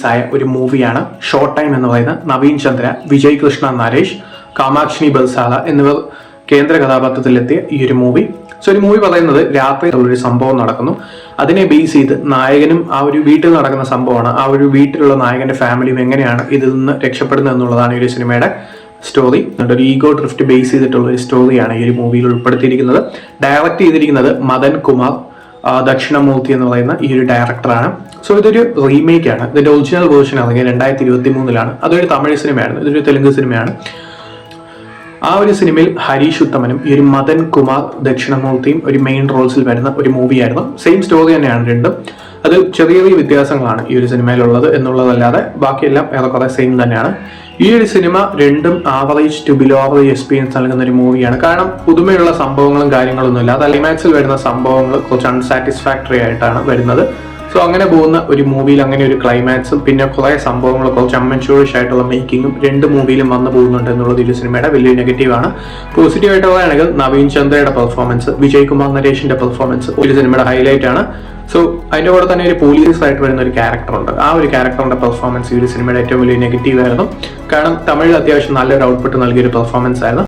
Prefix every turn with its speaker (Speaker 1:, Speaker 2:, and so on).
Speaker 1: റിലീസായ ഒരു മൂവിയാണ് ഷോർട്ട് ടൈം എന്ന് പറയുന്ന നവീൻ ചന്ദ്ര, വിജയ് കൃഷ്ണ നരേഷ്, കാമാക്ഷിനി ബൽസാല എന്നിവർ കേന്ദ്ര കഥാപാത്രത്തിലെത്തിയ ഈ ഒരു മൂവി. സോ ഒരു മൂവി പറയുന്നത് രാത്രി ഒരു സംഭവം നടക്കുന്നു. അതിനെ ബേസ് ചെയ്ത് നായകനും ആ ഒരു വീട്ടിൽ നടക്കുന്ന സംഭവമാണ്. ആ ഒരു വീട്ടിലുള്ള നായകന്റെ ഫാമിലിയും എങ്ങനെയാണ് ഇതിൽ നിന്ന് രക്ഷപ്പെടുന്നത് എന്നുള്ളതാണ് ഈ ഒരു സിനിമയുടെ സ്റ്റോറി. ഒരു ഈഗോ ഡ്രിഫ്റ്റ് ബേസ് ചെയ്തിട്ടുള്ള ഒരു സ്റ്റോറിയാണ് ഈ ഒരു മൂവിയിൽ ഉൾപ്പെടുത്തിയിരിക്കുന്നത്. ഡയറക്റ്റ് ചെയ്തിരിക്കുന്നത് മദൻ കുമാർ ദക്ഷിണമൂർത്തി എന്ന് പറയുന്ന ഈ ഒരു ഡയറക്ടറാണ്. സോ ഇതൊരു റീമേക്ക് ആണ്. ഇതിന്റെ ഒറിജിനൽ വേർഷൻ ഇറങ്ങിയത് 2023 അതൊരു തമിഴ് സിനിമയാണ്, ഇതൊരു തെലുങ്ക് സിനിമയാണ്. ആ ഒരു സിനിമയിൽ ഹരീഷ് ഉത്തമനും ഈ ഒരു മദൻ കുമാർ ദക്ഷിണമൂർത്തിയും ഒരു മെയിൻ റോൾസിൽ വരുന്ന ഒരു മൂവിയായിരുന്നു. സെയിം സ്റ്റോറി തന്നെയാണ് രണ്ടും. അത് ചെറിയ ചെറിയ വ്യത്യാസങ്ങളാണ് ഈ ഒരു സിനിമയിലുള്ളത് എന്നുള്ളതല്ലാതെ ബാക്കിയെല്ലാം ഏറെക്കുറെ സെയിം തന്നെയാണ്. ഈ ഒരു സിനിമ രണ്ടും average to below average experience നൽകുന്ന ഒരു മൂവിയാണ്. കാരണം പുതുമയുള്ള സംഭവങ്ങളും കാര്യങ്ങളൊന്നുമില്ല. അത് ക്ലൈമാക്സിൽ വരുന്ന സംഭവങ്ങൾ കുറച്ച് അൺസാറ്റിസ്ഫാക്ടറി ആയിട്ടാണ് വരുന്നത്. സോ അങ്ങനെ പോകുന്ന ഒരു മൂവിയിൽ അങ്ങനെ ഒരു ക്ലൈമാക്സും പിന്നെ കുറെ സംഭവങ്ങൾ കുറച്ച് അമ്മച്ചൂറിഷ് ആയിട്ടുള്ള മേക്കിങ്ങും രണ്ട് മൂവിയിലും വന്നു പോകുന്നുണ്ട് എന്നുള്ളത് ഒരു സിനിമയുടെ വലിയ നെഗറ്റീവാണ്. പോസിറ്റീവ് ആയിട്ട് പറയുകയാണെങ്കിൽ നവീൻ ചന്ദ്രയുടെ പെർഫോമൻസ്, വിജയ് കുമാർ നരേഷിന്റെ പെർഫോമൻസ് ഒരു സിനിമയുടെ ഹൈലൈറ്റ് ആണ്. സോ അതിന്റെ കൂടെ തന്നെ ഒരു പോലീസ് ആയിട്ട് വരുന്ന ഒരു ക്യാരക്ടർ ഉണ്ട്. ആ ഒരു ക്യാരക്ടറിന്റെ പെർഫോമൻസ് ഈ ഒരു സിനിമയുടെ ഏറ്റവും വലിയ നെഗറ്റീവ് ആയിരുന്നു. കാരണം തമിഴിൽ അത്യാവശ്യം നല്ലൊരു ഔട്ട്പുട്ട് നൽകിയ ഒരു പെർഫോമൻസ് ആയിരുന്നു.